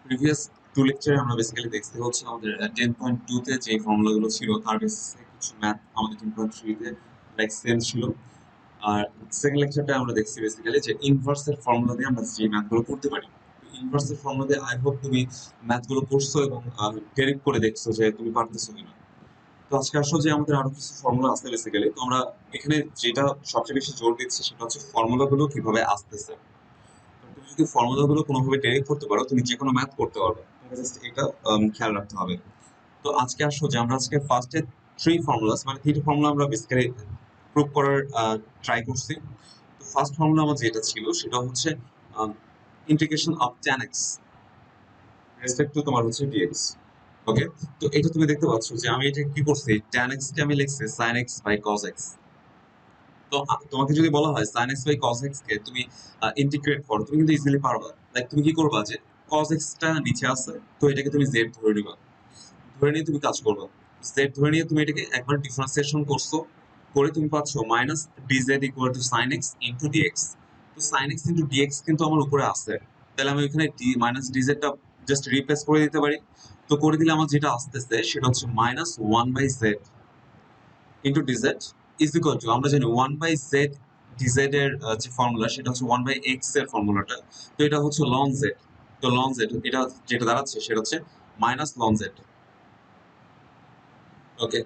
Previous two লেকচারে আমরা basically দেখতে হচ্ছে আমাদের 10.2 তে যে ফর্মুলাগুলো ছিল তার বেসিসে কিছু ম্যাথ আমাদের 10.3 তে লাইক সেম ছিল। আর সেকেন্ড লেকচারটা আমরা দেখছি বেসিক্যালি যে ইনভার্সের ফর্মুলা দিয়ে আমরা যে ম্যাথগুলো করতে পারি। ইনভার্সের ফর্মুলা দিয়ে আই হোপ তুমি ম্যাথগুলো করছো এবং ডেরিভ করে দেখছো যে তুমি পারতেছো কিনা। তো আজকে আসলে যে আমাদের আরো কিছু ফর্মুলা আছে বেসিক্যালি, তো আমরা এখানে যেটা সবচেয়ে বেশি জোর দিচ্ছি সেটা হচ্ছে ফর্মুলাগুলো কিভাবে আসতেছে। তুমি যদি ফর্মুলাগুলো কোনোভাবে ডেরিভ করতে পারো তুমি যে কোনো ম্যাথ করতে পারবে, তোমাকে জাস্ট এটা খেয়াল রাখতে হবে। তো আজকে আসো যে আমরা আজকে ফার্স্টে থ্রি ফর্মুলাস মানে তিনটে ফর্মুলা আমরা বেসিক্যালি প্রুভ করার ট্রাই করছি। তো ফার্স্ট ফর্মুলা আমার যেটা ছিল সেটা হচ্ছে integration of tan x respect to তোমার হচ্ছে dx। ওকে, তো এটা তুমি দেখতে পাচ্ছ যে আমি এটা কি করছি, tan x কে আমি লিখছি sin x বাই cos x। তো তোমাকে যদি বলা হয় sin x বাই cos x কে তুমি ইন্টিগ্রেট করো, তুমি কিন্তু ইজিলি পারবা। লাইক তুমি কি করবা যে cos x টা নিচে আছে, তো এটাকে তুমি z ধরে নিবা, ধরে নিয়ে তুমি কাজ করবা। z ধরে নিয়ে তুমি এটাকে একবার ডিফারেন্সিয়েশন করছো, করে তুমি পাচ্ছ minus dz equal two sin x into dx। তো sin x ইনটু dx কিন্তু আমার উপরে আছে, তাহলে আমি ওখানে মাইনাস dz টা জাস্ট রিপ্লেস করে দিতে পারি। তো করে দিলে আমার যেটা আসতেছে সেটা হচ্ছে minus one by z into d z is equal to, আমরা জানি ওয়ান বাই জেড ডিজেড এর যে ফর্মুলা সেটা হচ্ছে ওয়ান বাই এক্স এর ফর্মুলাটা। তো এটা হচ্ছে লন জেড। তো লন জেড এটা যেটা দাঁড়াচ্ছে সেটা হচ্ছে মাইনাস লন জেড। ওকে,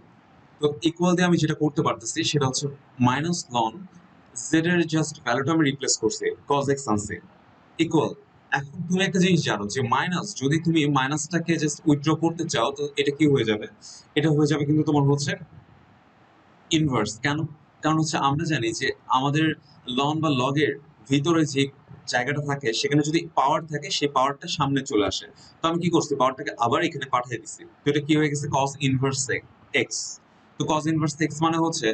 তো ইকুয়াল দিয়ে আমি যেটা করতে পারতেছি সেটা হচ্ছে মাইনাস লন জেড এর জাস্ট ভ্যালুটা আমি রিপ্লেস করছি, কজ এক্স আনছি ইকুয়াল। এখন তুমি একটা জিনিস জানো যে মাইনাস, যদি তুমি মাইনাসটাকে জাস্ট উইথড্র করতে চাও তো এটা কি হয়ে যাবে, এটা হয়ে যাবে কিন্তু তোমার হচ্ছে ইনভার্স। কেন? কারণ হচ্ছে আমরা জানি যে আমাদের লন বা লগের ভিতরে যে জায়গাটা থাকে সেখানে যদি পাওয়ার থাকে সেই পাওয়ারটা সামনে চলে আসে। তো আমি কি করছি, পাওয়ারটাকে আবার এখানে পাঠিয়ে দিচ্ছি, তো এটা কি হয়ে গেছে কস ইনভার্স এক্স। তো কস ইনভার্স এক্স মানে হচ্ছে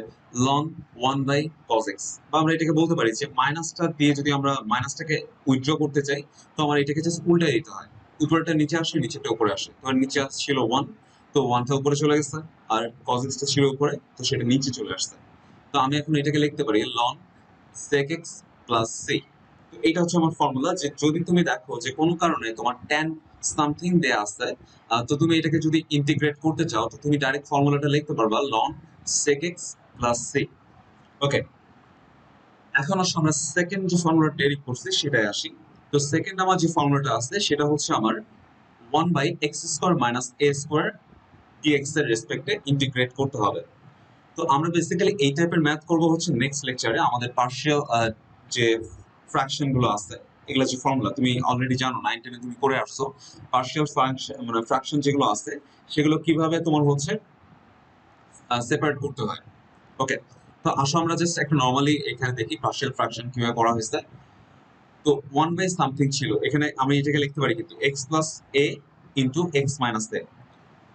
ln one by cos x. বা আমরা এটাকে বলতে পারি যে মাইনাসটা দিয়ে যদি আমরা মাইনাসটাকে উইথড্র করতে চাই তো আমার এটাকে জাস্ট উল্টাই দিতে হয়, উপরেটা নিচে আসে নিচেটা উপরে আসে। তো নিচে ছিল ওয়ান, তো ওয়ানটা উপরে চলে গেছে, আর cos x টা ছিল উপরে তো সেটা নিচে চলে আসছে। তো আমি এখন এটাকে লিখতে পারি ln sec x plus c। তো এটা হচ্ছে আমার ফর্মুলা, যে যদি তুমি দেখো যে কোনো কারণে তোমার tan সামথিং দেয়া আছে, তো তুমি এটাকে যদি ইন্টিগ্রেট করতে চাও তো তুমি ডাইরেক্ট ফর্মুলাটা লিখতে পারবা ln sec x plus c। ওকে, এখন আসলে আমরা সেকেন্ড যে ফর্মুলাটা ডেরিভ করছি সেটাই আসি। তো সেকেন্ড আমার যে ফর্মুলাটা আছে সেটা হচ্ছে আমার one by x square minus a square d x এর রেসপেক্টে ইন্টিগ্রেট করতে হবে। তো আমরা বেসিক্যালি এই টাইপের ম্যাথ করব হচ্ছে নেক্সট লেকচারে। আমাদের পার্শিয়াল যে ফ্র্যাকশন গুলো আছে, এগুলো যে ফর্মুলা তুমি অলরেডি জানো, 9-10 তুমি করে আসছো। পার্শিয়াল ফ্র্যাকশন মানে ফ্র্যাকশন যেগুলো আছে সেগুলো কিভাবে তোমার হচ্ছে সেপারেট করতে হয়। ওকে, তো আসো আমরা জাস্ট একটা নর্মালি এখানে দেখি পার্শিয়াল ফ্র্যাকশন কিভাবে করা হয়েছে। তো ওয়ান বাই সামথিং ছিল, এখানে আমি এটাকে লিখতে পারি কিন্তু x plus a into x minus a.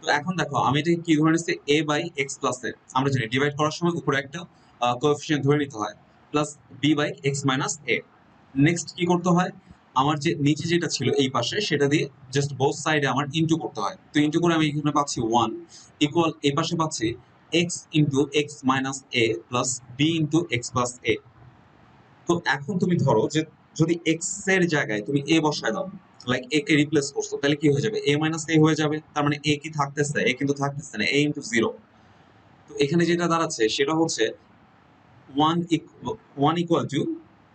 তো এখন দেখো আমি এটাকে কি ধরে নিচ্ছি, a বাই এক্স প্লাস এ। আমরা জানি ডিভাইড করার সময় উপরে একটা কোএফিসিয়েন্ট ধরে নিতে হয়, plus b by x minus a. Next কি করতে হয়, আমার যে নিচে যেটা ছিল এই পাশে সেটা দিয়ে জাস্ট বোথ সাইডে আমার ইনটু করতে হয়। তো ইনটু করে আমি এখানে পাচ্ছি ওয়ান ইকুয়াল এই পাশে পাচ্ছি x into x minus a plus b into x plus a. তো এখন তুমি ধরো যে যদি এক্স এর জায়গায় তুমি এ বসায় দাও, লাইক এ কে রিপ্লেস করছো, তাহলে কি হয়ে যাবে, এ মাইনাস এ হয়ে যাবে। তার মানে এ কি থাকতেছে, এ কিন্তু থাকতেছে না, এ ইন্টু জিরো। তো এখানে যেটা দাঁড়াচ্ছে সেটা হচ্ছে one one equal two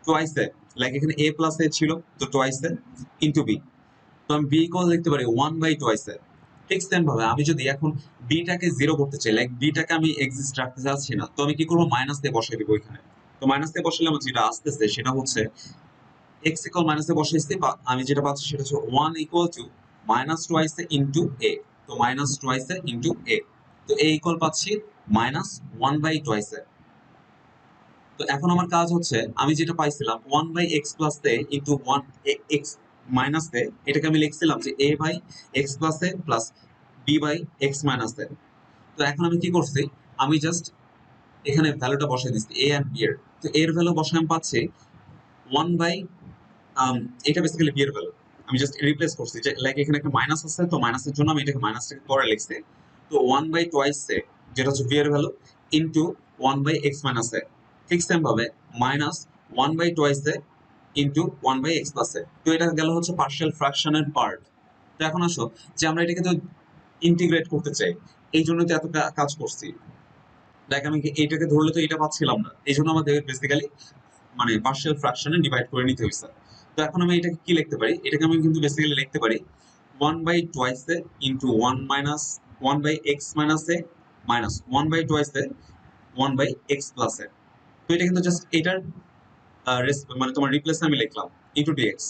twice এ। লাইক এখানে এ প্লাস এ ছিল, তো টোয়াইস এ ইন্টু বি। তো আমি বি ইকুয়াল লিখতে পারি ওয়ান বাই টোয়াইস এ। ঠিক সেম ভাবে আমি যদি এখন বিটাকে জিরো করতে চাই, লাইক বিটাকে আমি এক্সিস্ট রাখতে চাচ্ছি না, তো আমি কি করবো, মাইনাস দিয়ে বসাই দিব এখানে। তো মাইনাস দিয়ে বসালে আমার যেটা আসতেছে সেটা হচ্ছে এক্স ইকুয়াল মাইনাসে বসাইছি, বা আমি যেটা পাচ্ছি সেটা হচ্ছে one equal to minus twice a into a. তো minus twice a into a. তো এ ইকুয়াল পাচ্ছি minus one by twice a. তো এখন আমার কাজ হচ্ছে আমি যেটা পাইছিলাম one by x plus a into one x minus a, এটাকে আমি লিখছিলাম যে a by x plus a plus b by x minus a. তো এখন আমি কি করছি, আমি জাস্ট এখানে ভ্যালুটা বসাই দিচ্ছি এ অ্যান্ড বি এর। তো এর ভ্যালু বসাই আমি পাচ্ছি ওয়ান বাই এটা বেসিক্যালি বি এর ভ্যালু। আমি জাস্ট রিপ্লেস করছি, যে লাইক এখানে একটা মাইনাস আছে, তো মাইনাসের জন্য আমি এটাকে মাইনাসটাকে পরে লিখছি। তো ওয়ান বাই টোয়াইস এ যেটা হচ্ছে বি এর value into one by x minus a. ঠিক সেম ভাবে minus one by twice a into one by x plus a. তো এটা গেল হচ্ছে পার্শিয়াল ফ্র্যাকশনের পার্ট। তো এখন আসো যে আমরা এটাকে তো ইন্টিগ্রেট করতে চাই, এই জন্য তো এত কাজ করছি। লাইক আমি এইটাকে ধরলে তো এটা পাচ্ছিলাম না, এই জন্য আমাদের বেসিক্যালি মানে পার্শিয়াল ফ্র্যাকশনে ডিভাইড করে নিতে হয়েছে। তো এখন আমি এটাকে কি লিখতে পারি, এটাকে আমি কিন্তু বেসিক্যালি লিখতে পারি 1/2 ইন্টু 1/x-a মাইনাস 1/2 1/x+a। তো এটা কিন্তু জাস্ট এটার মানে তোমার রিপ্লেসে আমি লিখলাম ইন্টু ডিএক্স।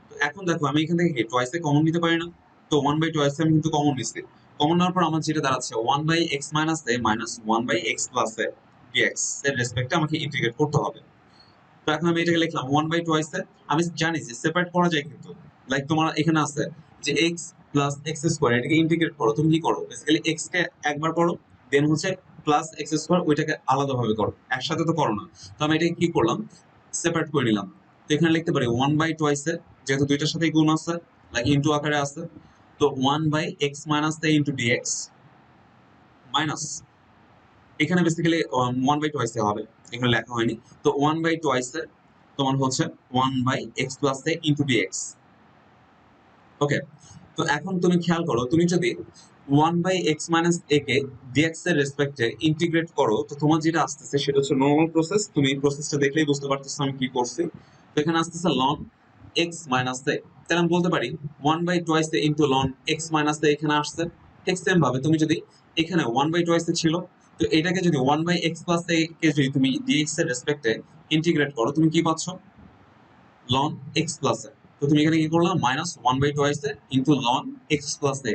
তো এখন দেখো আমি এখান থেকে টোয়াইসে কমন নিতে পারি না, তো 1/2 আমি কিন্তু কমন নিচ্ছি। কমন নেওয়ার পর আমার যেটা দাঁড়াচ্ছে 1/x-a মাইনাস 1/x+a ডিএক্স এর রেসপেক্টে আমাকে ইন্টিগ্রেট করতে হবে। তো এখন আমি এটাকে লিখলাম 1/2 আমি জানি যে সেপারেট করা যায়, কিন্তু লাইক তোমার এখানে আছে যে এক্স প্লাস এক্স স্কোয়ার, এটাকে ইন্টিগ্রেট করো, তুমি কি করো বেসিক্যালি এক্স কে একবার করো, দেন হচ্ছে প্লাস এক্স স্কোয়ার ওইটাকে আলাদাভাবে করো, একসাথে তো করো না। তো আমি এটাকে কি করলাম, সেপারেট করে নিলাম। তো এখানে লিখতে পারি 1/2 যেহেতু দুইটার সাথে গুণ আছে লাইক ইন্টু আকারে আছে, তো 1/x-a ইন্টু ডিএক্স মাইনাস এখানে বেসিক্যালি 1/2 হবে, এখানে লেখা হয়নি। তো 1/2 তোমার হচ্ছে 1/x+a ইন্টু ডিএক্স। ওকে, তো এখন তুমি খেয়াল করো, তুমি যদি 1/x-a কে ডিএক্স এর রেসপেক্টে ইন্টিগ্রেট করো, তো তোমার যেটা আসতেছে সেটা হচ্ছে নর্মাল প্রসেস, তুমি প্রসেসটা দেখলেই বুঝতে পারতেছো আমি কি করছি। তো এখানে আসতেছে ln x মাইনাস a, তাহলে আমি বলতে পারি 1/2 into ln x minus a এখানে আসছে। ঠিক সেম ভাবে তুমি যদি এখানে 1/2 ছিল, তো এটাকে যদি 1/x+a কে যদি তুমি ডিএক্স এর রেসপেক্টে ইন্টিগ্রেট করো, তুমি কি পাচ্ছ ln x+a। তো তুমি এখানে কি করলাম মাইনাস 1/2 ইন্টু ln x+a,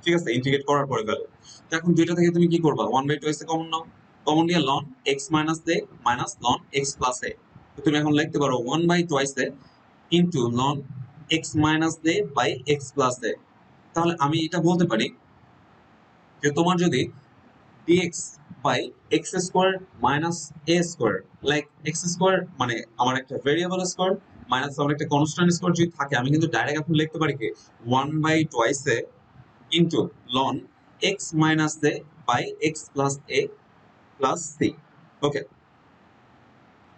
ঠিক আছে, ইন্টিগ্রেট করার পরে গেল। তো এখন দুইটা থেকে তুমি কি করবা, 1/2 কমন নাও, কমন নিয়ে ln x minus a minus ln x+a। তো তুমি এখন লিখতে পারো 1/2 into ln x minus a by x+a। তাহলে আমি এটা বলতে পারি যে তোমার যদি dx by x square minus a square, like x square মানে আমার একটা ভেরিয়েবল স্কোয়ার মাইনাস আমার একটা কনস্ট্যান্ট স্কোয়ার যদি থাকে, আমি কিন্তু ডাইরেক্ট এখন লিখতে পারি কি 1/2 into ln x minus a by x plus a plus c. Okay,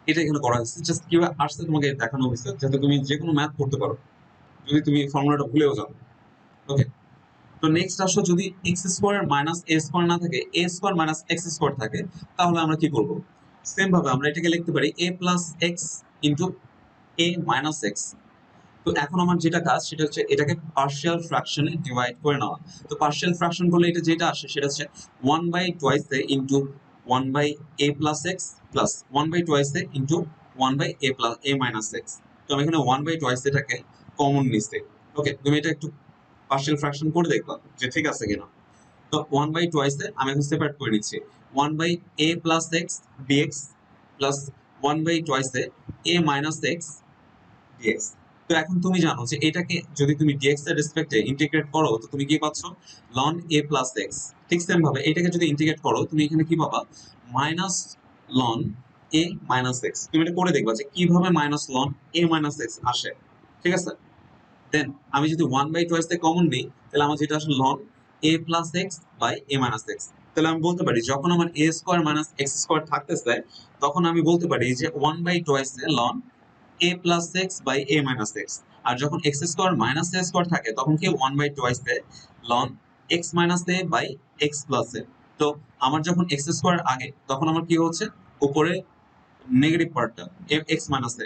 এটা এখানে করা হয়েছে, জাস্ট কিভাবে আসছে তোমাকে দেখানো হয়েছে যাতে তুমি যে কোনো ম্যাথ করতে পারো যদি তুমি ফর্মুলাটা ভুলেও যাও। ওকে, তো নেক্সট আসো, যদি x square minus a square না থাকে, এ স্কোয়ার মাইনাস এক্স স্কোয়ার থাকে, তাহলে আমরা কি করব, সেম ভাবে আমরা এটাকে লিখতে পারি এ প্লাস এক্স ইন্টু এ মাইনাস এক্স। তো এখন আমার যেটা কাজ সেটা হচ্ছে এটাকে পার্শিয়াল ফ্র্যাকশনে ডিভাইড করে নেওয়া। তো পার্শিয়াল ফ্র্যাকশন করলে এটা যেটা আসে সেটা হচ্ছে 1/2 into 1/a plus x plus 1/2 into 1/a plus a minus x. তো আমি এখানে 1/2 এটাকে কমন নিচ্ছি। ওকে, তুমি এটা একটু পার্শিয়াল ফ্র্যাকশন করে দেখবা যে ঠিক আছে কিনা। তো 1/2 আমি এখন সেপারেট করে নিচ্ছি 1/a plus x d x plus 1/2 a minus x d x. তো এখন তুমি জানো যে এটাকে যদি তুমি ডিএক্স এর রেসপেক্টে ইন্টিগ্রেট করো, তো তুমি কি পাচ্ছ ln a প্লাস এক্স। ঠিক সেম ভাবে এটাকে যদি ইন্টিগ্রেট করো, তুমি এখানে কি পাবা minus ln a minus x. তুমি এটা করে দেখবা যে কিভাবে minus ln a minus x আসে। ঠিক আছে, দেন আমি যদি 1/2 কমন নিই, তাহলে আমার যেটা আসলে ln a plus x by a minus x. তাহলে আমি বলতে পারি যখন আমার a square minus x square থাকতেছে, তখন আমি বলতে পারি যে 1/2 ln a plus x by a minus x. আর যখন x square minus a square থাকে, তখন কি 1/2 ln x minus a by x plus a। তো আমার যখন এক্স স্কোয়ার আগে, তখন আমার কি হচ্ছে উপরে নেগেটিভ পার্টটা এক্স মাইনাস a,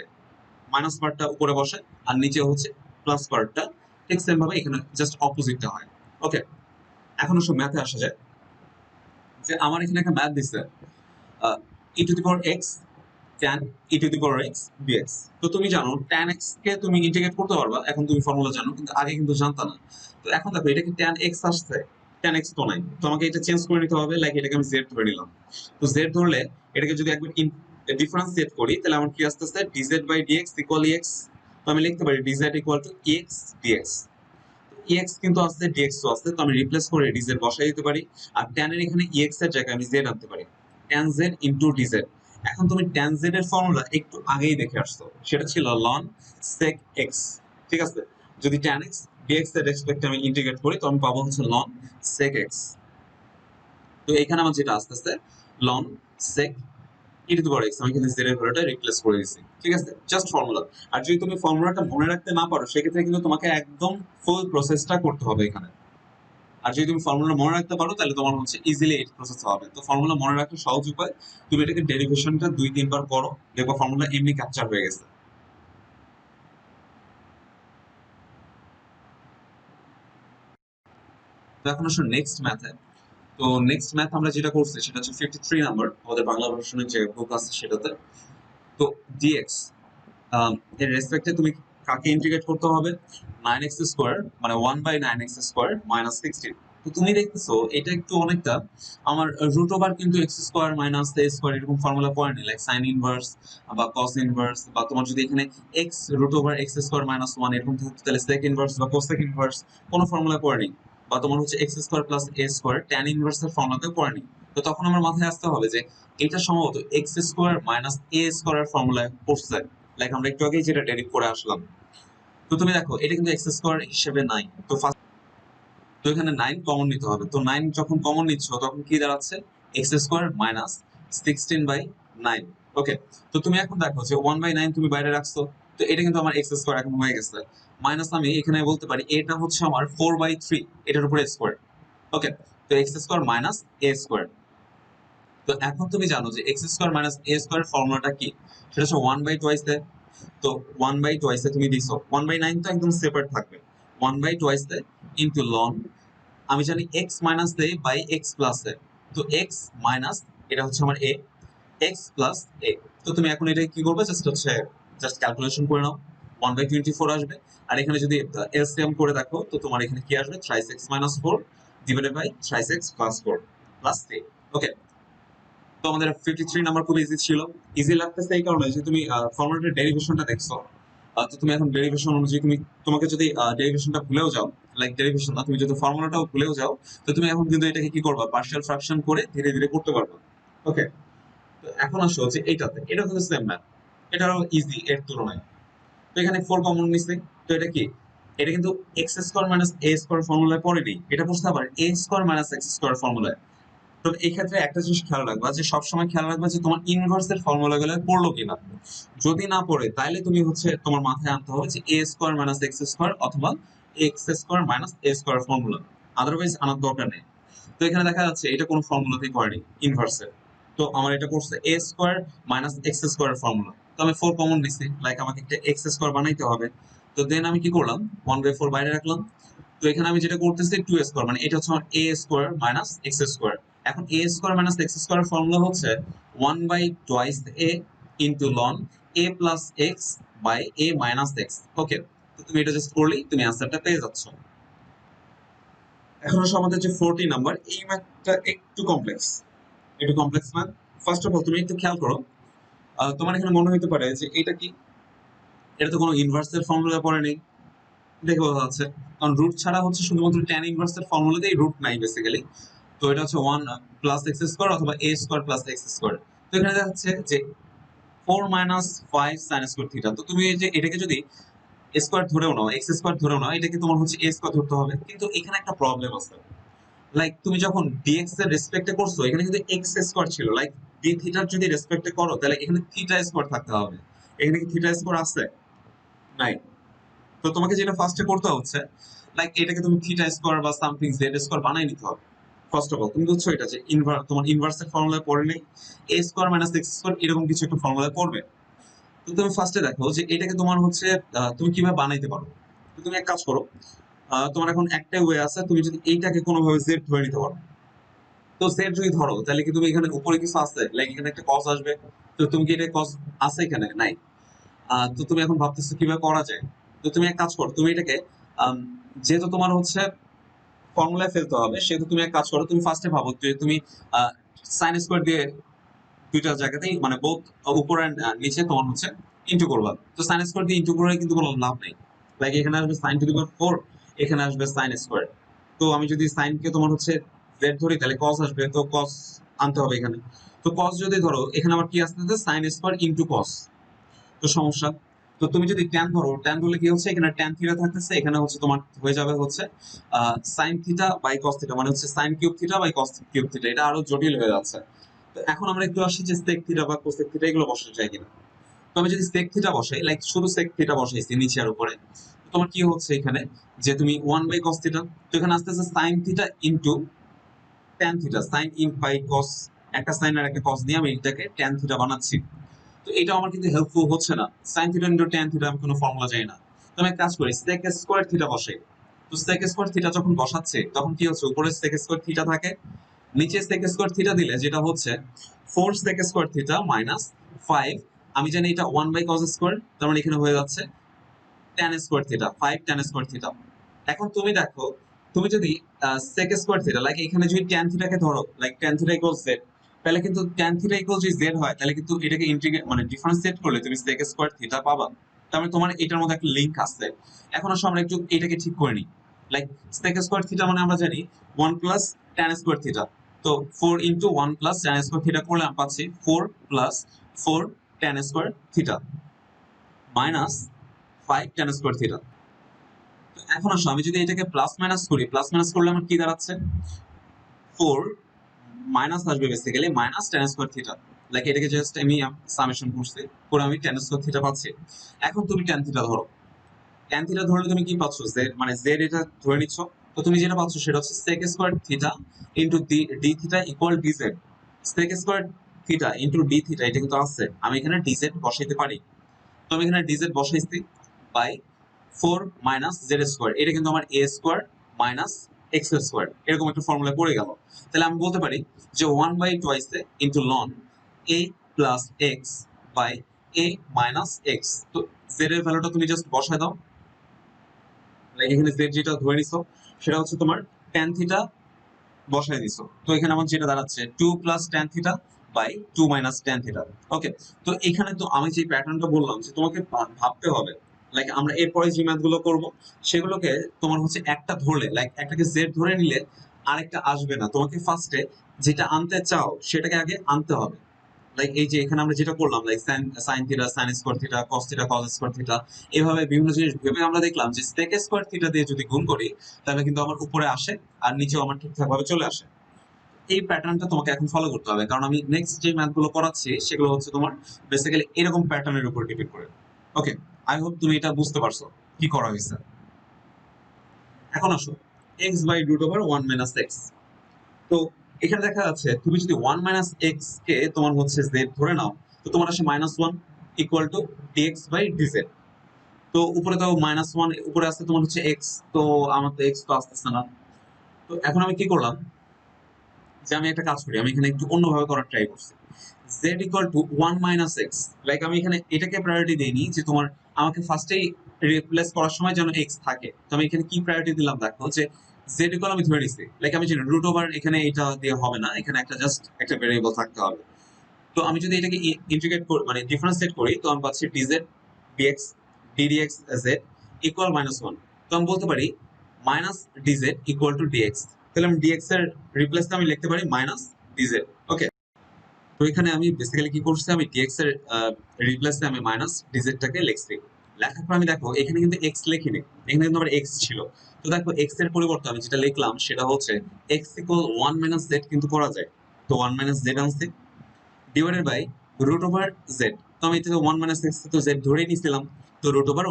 মাইনাস পার্টটা উপরে বসে আর নিচে হচ্ছে প্লাস পার্টটা। ঠিক সেম ভাবে এখানে জাস্ট অপোজিটটা হয়। ওকে, এখন অবশ্য ম্যাথে আসা যায় যে আমার এখানে একটা ম্যাথ দিচ্ছে e to the power x tan e to the power x dx। তো তুমি জানো tan x কে তুমি ইন্টিগ্রেট করতে পারবা, এখন তুমি ফর্মুলা জানো, কিন্তু আগে কিন্তু জানতা না। তো এখন দেখো এটা কি tan x আসছে, tan x তো নাই, তো আমাকে এটা চেঞ্জ করে নিতে হবে, লাইক এটাকে আমি z ধরে নিলাম। তো z ধরলে এটাকে যদি একবার ডিফারেন্সিয়েট করি, তাহলে আমার কি আসতেছে dz by dx equal x। তো আমি লিখতে পারি dz equal to x dx। ex কিন্তু আছে dx তো আছে, তো আমি রিপ্লেস করে dz বসাই দিতে পারি। আর tan এর এখানে ex এর জায়গায় আমি z আনতে পারি, tan z ইনটু dz। এখন তুমি tan z এর ফর্মুলা একটু আগেই দেখে আসছো, সেটা ছিল ln sec x। ঠিক আছে, যদি tan x dx এর রেসপেক্টে আমি ইন্টিগ্রেট করি, তো আমি পাবো হচ্ছে ln sec x। তো এখানে আমার যেটা আসতেছে ln sec e to the power x, আমি এখানে z এর ভ্যালুটা রিপ্লেস করে দিয়েছি, ঠিক আছে, জাস্ট ফর্মুলা। আর যদি তুমি ফর্মুলাটা মনে রাখতে না পারো সেক্ষেত্রে কিন্তু তোমাকে একদম ফুল প্রসেসটা করতে হবে এখানে। আর যদি তুমি ফর্মুলা মনে রাখতে পারো তাহলে তোমার হচ্ছে ইজিলি এই প্রসেস হবে। তো ফর্মুলা মনে রাখার সহজ উপায়, তুমি এটাকে ডেরিভেশনটা 2-3 বার করো, দেখবা ফর্মুলা এমনি ক্যাপচার হয়ে গেছে। তো এখন আসলে নেক্সট ম্যাথে। তো নেক্সট ম্যাথ আমরা যেটা করছি সেটা হচ্ছে 53 নাম্বার আমাদের বাংলা ভার্সনের যে বুক আছে সেটাতে। তো ডিএক্স এর রেসপেক্টে তুমি কাকে ইন্টিগ্রেট করতে হবে? 9x স্কোয়ার মানে 1/9x স্কোয়ার মাইনাস 16। তো তুমি দেখতেছো এটা একটু অনেকটা আমার রুট ওভার কিন্তু x square minus a square এরকম ফর্মুলা পড়েনি, লাইক সাইন ইনভার্স বা কস ইনভার্স, বা তোমার যদি এখানে x root over x square minus one এরকম থাকতো তাহলে সেক ইনভার্স বা কোসেক ইনভার্স কোনো ফর্মুলা পড়েনি। বা তোমার হচ্ছে x square plus a square tan ইনভার্সের ফর্মুলাতেও পড়েনি। তো তখন আমার মাথায় আসতে হবে যে এটা সম্ভবত x square minus a square ফর্মুলায় পড়ছে, লাইক আমরা একটু আগেই যেটা ডেরিভ করে আসলাম। তো তুমি দেখো এটা কিন্তু এক্স স্কোয়ার হিসেবে নাই, তো ফার্স্ট তো এখানে 9 কমন নিতে হবে। তো 9 যখন কমন নিচ্ছ তখন কি দাঁড়াচ্ছে? X square minus 16/9। ওকে, তো তুমি এখন দেখো যে 1/9 তুমি বাইরে রাখছো, তো এটা কিন্তু আমার এক্স স্কোয়ার এখন হয়ে গেছে। মাইনাস আমি এখানে বলতে পারি এটা হচ্ছে আমার 4/3 এটার উপরে স্কোয়ার। ওকে, তো x square minus a square. তো এখন তুমি জানো যে x square minus a square ফর্মুলাটা কি? সেটা হচ্ছে 1/2 এ। তো 1/2 এ তুমি দিছো 1/9 তো একদম সেপারেট থাকবে। 1/2 এ ইন্টু লন, আমি জানি x minus a by x plus a. তো এক্স মাইনাস এটা হচ্ছে আমার এ, এক্স প্লাস এ। তো তুমি এখন এটা কি করবে? জাস্ট ক্যালকুলেশন করে নাও, 1/24 আসবে। আর এখানে যদি এলসিএম করে দেখো তো তোমার এখানে কি আসবে? Thrice x minus 4 divided by thrice x plus 4 plus 3। Okay, তো আমাদের 53 নাম্বার খুব ইজি ছিল। ইজি লাগতেছে এই কারণে যে তুমি ফর্মুলাটার ডেরিভেশনটা দেখছো। তো তুমি এখন ডেরিভেশন অনুযায়ী তোমাকে যদি ডেরিভেশনটা ভুলেও যাও, লাইক ডেরিভেশন না, তুমি যদি ফর্মুলাটাও ভুলেও যাও, তো তুমি এখন কিন্তু এটাকে কি করবা? পার্শিয়াল ফ্র্যাকশন করে ধীরে ধীরে করতে পারবে। ওকে, তো এখন আসো যে এইটাতে, এটা কিন্তু সেম ম্যাথ, এটাও ইজি এর তুলনায়। তো এখানে 4 কমন নিছে, তো এটা কি? এটা কিন্তু x square minus a square ফর্মুলায় পড়েনি, এটা বুঝতে আবার এ স্কোয়ার মাইনাস এক্স স্কোয়ার ফর্মুলায়। তো এই ক্ষেত্রে একটা জিনিস খেয়াল রাখবা যে সবসময় খেয়াল রাখবা যে তোমার ইনভার্সের ফর্মুলা গুলো পড়লো কিনা। যদি না পড়ে তাহলে তুমি হচ্ছে তোমার মাথায় আনতে হবে যে a square minus x square অথবা x square minus a square formula, otherwise আনার দরকার নেই। তো এখানে দেখা যাচ্ছে এটা কোনো ফর্মুলাতেই পড়েনি ইনভার্সের। তো আমার এটা পড়ছে a square minus x square formula. তো আমি 4 কমন নিছি, লাইক আমাকে একটা এক্স স্কোয়ার বানাইতে হবে। তো দেন আমি কি করলাম? 1/4 বাইরে রাখলাম। তো এখানে আমি যেটা করতেছি 2 স্কোয়ার, মানে এটা হচ্ছে আমার a square minus x square. এখন a square minus x square formula হচ্ছে 1/2 a into ln a plus x by a minus x. Okay, তো তুমি এটা জাস্ট করলেই তুমি আনসারটা পেয়ে যাচ্ছ। এখন আসলে আমাদের যে 40 নাম্বার, এই ম্যাথটা একটু complex math. First of all তুমি একটু খেয়াল করো, তোমার এখানে মনে হতে পারে যে এটা কি? এটা তো কোনো ইনভার্সের ফর্মুলা পড়ে নেই, দেখে বোঝা যাচ্ছে। কারণ রুট ছাড়া হচ্ছে শুধুমাত্র ট্যান ইনভার্সের ফর্মুলাতেই রুট নাই বেসিক্যালি। তো এটা হচ্ছে 1 প্লাস এক্স স্কোয়ার অথবা এ স্কোয়ার প্লাস এক্স স্কোয়ার। তো এখানে দেখা যাচ্ছে যে 4 মাইনাস 5 সাইন স্কোয়ার থিটা। তো তুমি এই যে এটাকে যদি স্কোয়ার ধরেও নাও, এক্স স্কোয়ার ধরেও নাও, এটাকে তোমার হচ্ছে এ স্কোয়ার ধরতে হবে। কিন্তু এখানে একটা প্রবলেম আছে, লাইক তুমি যখন ডিএক্স এর রেসপেক্টে করছো এখানে কিন্তু এক্স স্কোয়ার ছিল, লাইক ডি থিটার যদি রেসপেক্টে করো তাহলে এখানে থিটা স্কোয়ার থাকতে হবে। এখানে কি থিটা স্কোয়ার আছে? নাই। তো তোমাকে যেটা ফার্স্টে করতে হচ্ছে, লাইক এটাকে তুমি থিটা স্কোয়ার বা সামথিং জেড স্কোয়ার বানাই নিতে হবে। ফার্স্ট অফ অল তুমি বুঝছো এটা যে তোমার ইনভার্সের ফর্মুলায় পড়ে নেই, এ স্কোয়ার মাইনাস এক্স স্কোয়ার এরকম কিছু একটা ফর্মুলায় পড়বে। তো তুমি ফার্স্টে দেখো যে এটাকে তোমার হচ্ছে তুমি কিভাবে বানাইতে পারো। তো তুমি এক কাজ করো, তোমার এখন একটাই ওয়ে আছে, তুমি যদি এইটাকে কোনোভাবে জেড ধরে নিতে পারো। তো সেট যদি ধরো তাহলে কি তুমি এখানে উপরে কিছু আছে, লাইক এখানে একটা কস আসবে। তো তুমি কি এটা কস আছে এখানে? নাই। তো তুমি এখন ভাবতেছো কিভাবে করা যায়। তো তুমি এক কাজ করো, তুমি এটাকে আম, যেহেতু তোমার হচ্ছে ফর্মুলায় ফেলতে হবে সেহেতু তুমি এক কাজ করো, তুমি ফার্স্টে ভাবো যে তুমি সাইন স্কোয়ার দিয়ে দুইটা জায়গাতেই মানে বোথ উপর এন্ড নিচে তোমার হচ্ছে ইন্টু করবা। তো সাইন স্কোয়ার দিয়ে ইন্টু করে কিন্তু কোনো লাভ নেই, লাইক এখানে আসবে সাইন টু দি পাওয়ার 4, এখানে আসবে সাইন স্কোয়ার। তো আমি যদি সাইনকে তোমার হচ্ছে জেড ধরি তাহলে কস আসবে, তো কস আনতে হবে এখানে। তো কস যদি ধরো এখানে আবার কি আসতেছে? Sine square into cos. তো সমস্যা। তো তুমি যদি ট্যান ধরো, ট্যান ধরলে কি হচ্ছে? এখানে ট্যান থিটা থাকতেছে, এখানে হচ্ছে তোমার হয়ে যাবে হচ্ছে sine theta by cos theta, মানে হচ্ছে sine cube theta by cos cube theta, এটা আরো জটিল হয়ে যাচ্ছে। তো এখন আমরা একটু আসি যে sec থিটা বা cosec থিটা এগুলো বসাতে চাই কিনা। তো আমি যদি sec থিটা বসাই, লাইক শুধু sec থিটা বসাইছি নিচে আর উপরে, তো তোমার কি হচ্ছে এখানে যে তুমি 1/cos থিটা, তো এখানে আস্তে আস্তে sin theta into tan theta, sin in by cos, একটা sin আর একটা cos দিয়ে আমি এটাকে tan থিটা বানাচ্ছি। তো এটা আমার কিন্তু হেল্পফুল হচ্ছে না, sin theta into tan theta আমি কোনো ফর্মুলা জানি না। তো আমি এক কাজ করি, sec স্কয়ার থিটা বসাই। তো sec স্কয়ার থিটা যখন বসাচ্ছে তখন কি হচ্ছে, উপরে sec স্কয়ার থিটা থাকে, নিচে sec স্কয়ার থিটা দিলে যেটা হচ্ছে 4 sec স্কয়ার থিটা মাইনাস 5, আমি জানি এটা 1/cos স্কয়ার, তার মানে এখানে হয়ে যাচ্ছে tan square theta, 5 tan square theta. এখন তুমি দেখো, তুমি যদি sec স্কয়ার থিটা, লাইক এখানে যদি tan থিটাকে ধরো, like tan theta equals z, তাহলে কিন্তু tan থিটা ইকুয়াল যদি z হয়, তাহলে কিন্তু এটাকে ইন্টিগ্রেট মানে ডিফারেন্সিয়েট করলে তুমি sec স্কয়ার থিটা পাবা। তার মানে তোমার এটার মধ্যে একটা লিংক আছে। এখন আসলে আমরা একটু এটাকে ঠিক করে নিই, লাইক sec স্কয়ার থিটা মানে আমরা জানি 1 প্লাস tan স্কয়ার থিটা। তো 4 into 1 plus tan square theta করলে আমরা পাচ্ছি 4 plus 4 tan square theta minus 5 tan square theta. এখন আসো আমি যদি এটাকে প্লাস মাইনাস করি, প্লাস মাইনাস করলে আমার কি দাঁড়াচ্ছে, 4 মাইনাস আসবে basically minus tan square theta, like এটাকে জাস্ট আমি সামেশন করছি করে আমি tan স্কয়ার থিটা পাচ্ছি। এখন তুমি tan থিটা ধরো, tan থিটা ধরলে তুমি কি পাচ্ছ, z মানে z এটা ধরে নিচ্ছ। তো তুমি যেটা পাচ্ছ সেটা হচ্ছে sec square theta into d theta equal dz। sec square theta into d theta এটা কিন্তু আছে, আমি এখানে dz বসাইতে পারি। তো আমি এখানে dz বসাইছি বাই 4 মাইনাস জেড স্কোয়ার, এটা কিন্তু আমার a square minus x square, এরকম একটা ফর্মুলা পড়ে গেল। তাহলে আমি বলতে পারি যে 1/2 into ln a plus x by a minus x. তো জেড এর ভ্যালুটা তুমি জাস্ট বসায় দাও, লাইক এখানে জেড যেটা ধরে নিছো সেটা হচ্ছে তোমার tan থিটা বসায় দিছো। তো এখানে আমার যেটা দাঁড়াচ্ছে 2 plus tan theta by 2 minus tan theta. Okay, তো এখানে তো আমি যে প্যাটার্নটা বললাম যে তোমাকে ভাবতে হবে, লাইক আমরা এরপরে যে ম্যাথ গুলো করবো সেগুলোকে তোমার হচ্ছে একটা ধরলে, লাইক একটাকে জেড ধরে নিলে আরেকটা আসবে না, তোমাকে ফার্স্টে যেটা আনতে চাও সেটাকে আগে আনতে হবে। লাইক এই যে এখানে আমরা যেটা করলাম, like sine theta sine square theta cos theta cos square theta, এভাবে বিভিন্ন জিনিস ভেবে আমরা দেখলাম যে সেক স্কোয়ার থিটা দিয়ে যদি গুণ করি তাহলে কিন্তু আমার উপরে আসে আর নিচেও আমার ঠিকঠাক ভাবে চলে আসে। এই প্যাটার্নটা তোমাকে এখন ফলো করতে হবে, কারণ আমি নেক্সট যে ম্যাথ গুলো করাচ্ছি সেগুলো হচ্ছে তোমার বেসিক্যালি এরকম প্যাটার্নের উপর ডিপেন্ড করে। ওকে, আই হোপ তুমি এটা বুঝতে পারছো কি করা হয়েছে। এখন আসো x by root over one minus x. তো এখানে দেখা যাচ্ছে তুমি যদি ওয়ান মাইনাস এক্স কে তোমার হচ্ছে জেড ধরে নাও, তো তোমার আসে -1 equal to d x by d z. তো উপরে তো -1 উপরে আসছে তোমার হচ্ছে এক্স, তো আমার তো এক্স তো আসতেছে না। তো এখন আমি কি করলাম, যে আমি একটা কাজ করি, আমি এখানে একটু অন্যভাবে করার ট্রাই করছি। Z equal to 1 - x, like আমি এখানে এটাকে প্রায়োরিটি দিইনি যে তোমার আমাকে ফার্স্টেই রিপ্লেস করার সময় যেন এক্স থাকে। তো আমি এখানে কি প্রায়োরিটি দিলাম দেখো, যে জেড ইকুয়াল আমি ধরে নিচ্ছি, লাইক আমি জানি রুট ওভার এখানে এটা দিয়ে হবে না, এখানে একটা জাস্ট একটা ভেরিয়েবল থাকতে হবে। তো আমি যদি এটাকে ইন্টিগ্রেট করি মানে ডিফারেন্সিয়েট করি, তো আমি পাচ্ছি d z d x d d x z equal -1। তো আমি বলতে পারি minus DZ equal to d x. তাহলে আমি ডিএক্স এর রিপ্লেসটা আমি লিখতে পারি মাইনাস ডিজেড। ওকে, তো এখানে আমি বেসিক্যালি কি করছি, আমি ডিএক্স এর রিপ্লেসে আমি মাইনাস ডিজেডটাকে লিখছি। লেখার পর আমি দেখো এখানে কিন্তু এক্স লিখিনি, এখানে কিন্তু আমার এক্স ছিল। তো দেখো এক্স এর পরিবর্তে আমি যেটা লিখলাম সেটা হচ্ছে এক্স ইকুয়াল 1 - z কিন্তু করা যায়। তো 1 - z আনছি divided by root over z. তো আমি এটা 1 - x তো জেড ধরেই নিছিলাম, তো রুট ওভার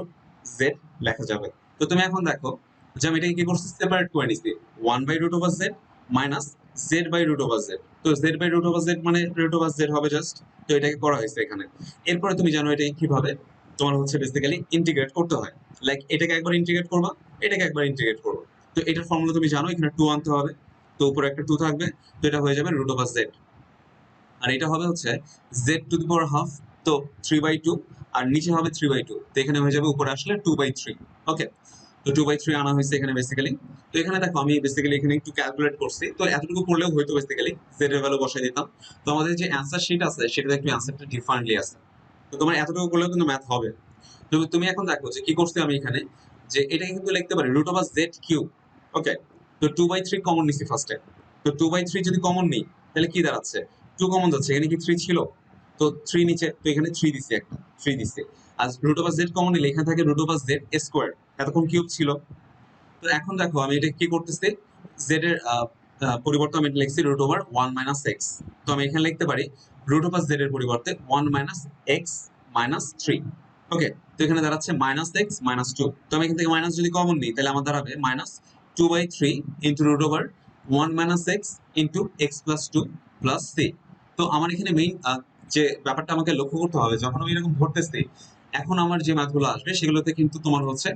জেড লেখা যাবে। তো তুমি এখন দেখো যে আমি এটাকে কি করছি, সেপারেট করে নিছি, 1/√জেড minus z by root over z. তো z by root over z মানে রুট ওভার জেড হবে জাস্ট। তো এটাকে করা হয়েছে এখানে। এরপরে তুমি জানো এটাকে কিভাবে তোমার হচ্ছে বেসিক্যালি ইন্টিগ্রেট করতে হয়, লাইক এটাকে একবার ইন্টিগ্রেট করবা, এটাকে একবার ইন্টিগ্রেট করবো। তো এটার ফর্মুলা তুমি জানো, এখানে 2 আনতে হবে, তো উপরে একটা 2 থাকবে, তো এটা হয়ে যাবে রুট ওভার জেড। আর এটা হবে হচ্ছে z⁻², তো 3/2, আর নিচে হবে 3/2, তো এখানে হয়ে যাবে উপরে আসলে 2/3। ওকে, তো 2/3 আনা হয়েছে এখানে বেসিক্যালি। তো এখানে দেখো আমি বেসিক্যালি এখানে একটু ক্যালকুলেট করছি, তো এতটুকু করলেও হয়তো বেসিক্যালি z এর ভ্যালু বসাই দিতাম। তো আমাদের যে অ্যান্সার শিট আছে সেটাতে একটু অ্যান্সারটা ডিফারেন্টলি আছে, তো তোমার এতটুকু করলেও কিন্তু ম্যাথ হবে। তো তুমি এখন দেখো যে কি করছি আমি এখানে, যে এটাকে কিন্তু লিখতে পারি রুট ওভার জেড কিউব। ওকে, তো 2/3 কমন নিছি ফার্স্টে। তো 2/3 যদি কমন নিই তাহলে কি দাঁড়াচ্ছে, 2 কমন যাচ্ছে, এখানে কি 3 ছিল, তো 3 নিচে, তো এখানে 3 দিছি, একটা 3 দিছি। আর রুট ওভার জেড কমন নিলে এখানে থাকে রুট ওভার জেড স্কোয়ার, এতক্ষণ কিউব ছিল। তো এখন দেখো আমি এটা কি করতেছি, জেড এর পরিবর্তে আমি লিখছি রুট ওভার 1 - x। তো আমি এখানে লিখতে পারি রুট ওভার জেড এর পরিবর্তে 1 - x - 3। ওকে, তো এখানে দাঁড়াচ্ছে -x - 2। তো আমি এখান থেকে মাইনাস যদি কমন নিই তাহলে আমার দাঁড়াবে -2/3 into root over 1 - x + 2 + c। তো আমার এখানে মেইন যে ব্যাপারটা আমাকে লক্ষ্য করতে হবে, যখন আমি এরকম ধরতেছি এখন আমার যে ম্যাথগুলো আসবে সেগুলোতে কিন্তু তোমার হচ্ছে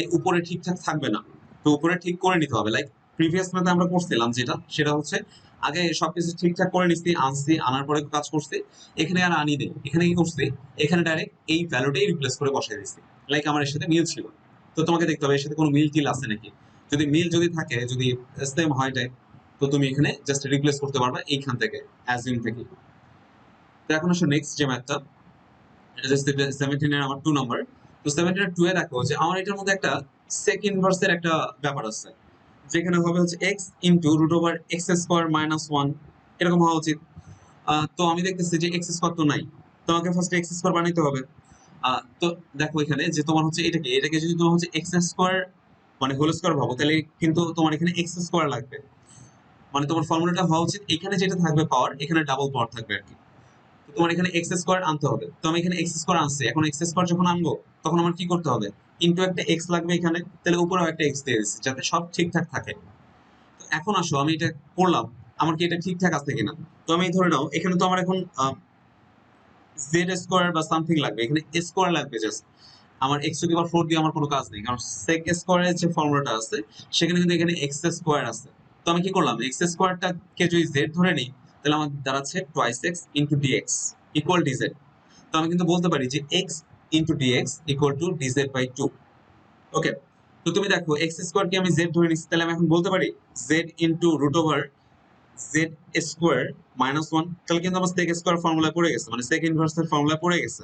এই উপরে ঠিকঠাক থাকবে না। তো উপরে ঠিক করে নিতে হবে। লাইক প্রিভিয়াস ম্যাথে আমরা করছিলাম যেটা, সেটা হচ্ছে আগে সবকিছু ঠিকঠাক করে নিচ্ছি, আনছি, আনার পরে কাজ করছি। এখানে আর আনি নেই, এখানে কি করছি, এখানে ডাইরেক্ট এই ভ্যালুটাই রিপ্লেস করে বসাই দিচ্ছি। লাইক আমার এর সাথে মিল ছিল। তো তোমাকে দেখতে হবে এর সাথে কোনো মিল টিল আছে নাকি। যদি মিল যদি থাকে, যদি সেম হয় টাইপ, তো তুমি এখানে জাস্ট রিপ্লেস করতে পারবা এইখান থেকে, অ্যাজিউম থেকে। তো এখন আসো নেক্সট যে ম্যাথটা, এটা জাস্ট 17 এর আমার 2 নাম্বার। তো 17 এর 2 এ দেখো যে আমার এটার মধ্যে একটা সেক ইনভার্সের একটা ব্যাপার আছে, যেখানে হবে হচ্ছে x into root over x square minus 1, এরকম হওয়া উচিত। তো আমি দেখতেছি যে এক্স স্কোয়ার তো নাই, তোমাকে ফার্স্ট এক্স স্কোয়ার বানাইতে হবে। তো দেখো এখানে যে তোমার হচ্ছে এটাকে যদি তোমার হচ্ছে এক্স স্কোয়ার মানে হোল স্কোয়ার ভাবো, তাহলে কিন্তু তোমার এখানে এক্স স্কোয়ার লাগবে। মানে তোমার ফর্মুলাটা হওয়া উচিত এখানে যেটা থাকবে পাওয়ার, এখানে ডাবল পাওয়ার থাকবে আর কি। তো তোমার এখানে এক্স স্কোয়ার আনতে হবে। তো আমি এখানে এক্স স্কোয়ার আনছি, এখন এক্স স্কোয়ার যখন আনবো তখন আমার কি করতে হবে, ইনটু একটা এক্স লাগবে এখানে, তাহলে উপরেও একটা এক্স দিয়ে দিচ্ছি যাতে সব ঠিকঠাক থাকে। তো এখন আসো আমি এটা করলাম, আমার কি এটা ঠিকঠাক আছে কিনা। তো আমি ধরে নাও এখানে তো আমার এখন জেড স্কোয়ার বা সামথিং লাগবে, এখানে স্কোয়ার লাগবে জাস্ট। আমার এক্স টু দি পাওয়ার 4 দিয়ে আমার কোনো কাজ নেই, কারণ সেক স্কোয়ারের যে ফর্মুলাটা আছে সেখানে কিন্তু এখানে এক্স স্কোয়ার আছে। তো আমি কি করলাম, এক্স স্কোয়ারটাকে যদি জেড ধরে নিই তাহলে আমার দাঁড়াচ্ছে twice x into d x equal d z. তো আমি কিন্তু বলতে পারি যে x into d x equal to d z by 2। Okay, তো তুমি দেখো এক্স স্কোয়ার কি আমি জেড ধরে নিচ্ছি, তাহলে আমি এখন বলতে পারি z into root over z square -1। তাহলে কিন্তু আমার সেক স্কোয়ার ফর্মুলা পড়ে গেছে, মানে সেক ইনভার্সের ফর্মুলা পড়ে গেছে।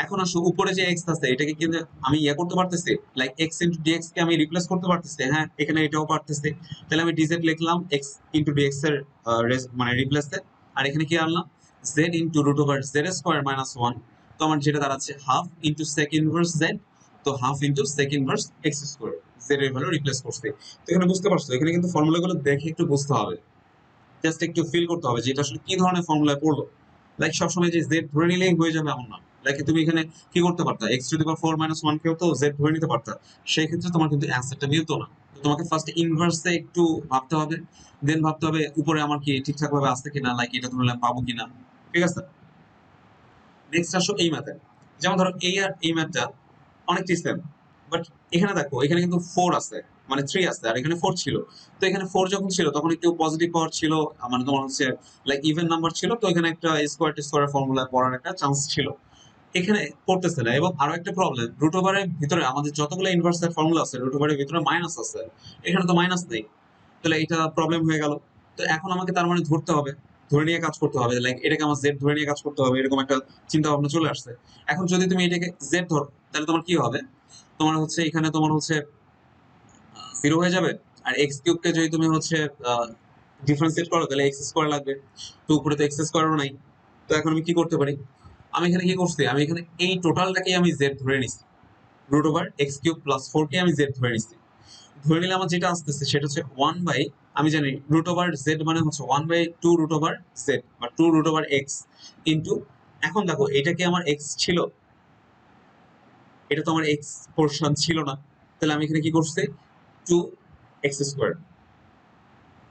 এখন আসো উপরে যে এক্স আছে এটাকে কিন্তু আমি করতে পারতেছি, লাইক এক্স ইন্টু ডিএক্স কে আমি রিপ্লেস করতে পারতেছি। হ্যাঁ, এখানে এটাও পারতেছি। তাহলে আমি ডিজেড লিখলাম এক্স ইন্টু ডিএক্স এর মানে রিপ্লেসে। আর এখানে কি আনলাম, z into root over z square -1। তো আমার যেটা দাঁড়াচ্ছে half into sec inverse z. তো half into sec inverse x square, z এর ভ্যালু রিপ্লেস করছি। তো এখানে বুঝতে পারছো, এখানে কিন্তু ফর্মুলাগুলো দেখে একটু বুঝতে হবে, জাস্ট একটু ফিল করতে হবে যে এটা আসলে কি ধরনের ফর্মুলায় পড়লো। লাইক সবসময় যে জেড ধরে নিলেই হয়ে যাবে এমন না। লাইক তুমি এখানে কি করতে পারতা, এক্স টু দি পাওয়ার 4 - 1 কেও তো জেড ধরে নিতে পারতা। সেই ক্ষেত্রে তোমার কিন্তু অ্যান্সারটা মিলতো না। তো তোমাকে ফার্স্ট ইনভার্সে একটু ভাবতে হবে, দেন ভাবতে হবে উপরে আমার কি ঠিকঠাক ভাবে আসছে কিনা, লাইক এটা ধরলে আমি পাবো কিনা। ঠিক আছে, নেক্সট আসো এই ম্যাথে। যেমন ধরো এই আর এই ম্যাথটা অনেকটাই সেম, বাট এখানে দেখো এখানে কিন্তু 4 আছে, মানে 3 আছে আর এখানে 4 ছিল। তো এখানে 4 যখন ছিল তখন একটু পজিটিভ পাওয়ার ছিল, মানে তোমার হচ্ছে লাইক ইভেন নাম্বার ছিল, তো এখানে একটা স্কোয়ার স্কোয়ার ফর্মুলা পড়ার একটা চান্স ছিল। এখানে পড়তেছে না। এবং আরো একটা প্রবলেম, রুট ওভারের ভিতরে আমাদের যতগুলো ইনভার্সের ফর্মুলা আছে রুট ওভারের ভিতরে মাইনাস আছে, এখানে তো মাইনাস নেই। তাহলে এটা প্রবলেম হয়ে গেল। তো এখন আমাকে তার মানে ধরতে হবে, ধরে নিয়ে কাজ করতে হবে, লাইক এটাকে আমার জেড ধরে নিয়ে কাজ করতে হবে, এরকম একটা চিন্তা ভাবনা চলে আসছে। এখন যদি তুমি এটাকে জেড ধরো তাহলে তোমার কি হবে, তোমার হচ্ছে এখানে তোমার হচ্ছে 0 হয়ে যাবে। আর এক্স কিউবকে যদি তুমি হচ্ছে ডিফারেন্সিয়েট করো তাহলে এক্স স্কোয়ার লাগবে। তো উপরে তো এক্স স্কোয়ারও নাই। তো এখন আমি কি করতে পারি, আমি এখানে কি করছি, আমি এখানে এই টোটালটাকে আমি জেড ধরে নিছি, root over x cube plus 4 কে আমি জেড ধরে নিছি। ধরে নিলে আমার যেটা আসতেছে সেটা হচ্ছে 1 বাই, আমি জানি রুট ওভার জেড মানে হচ্ছে 1/2 রুট ওভার জেড বা 2 রুট ওভার এক্স ইন্টু, এখন দেখো এটা কি আমার এক্স ছিল, এটা তো আমার এক্স পোর্শন ছিল না। তাহলে আমি এখানে কি করছি, 2 x স্কোয়ার।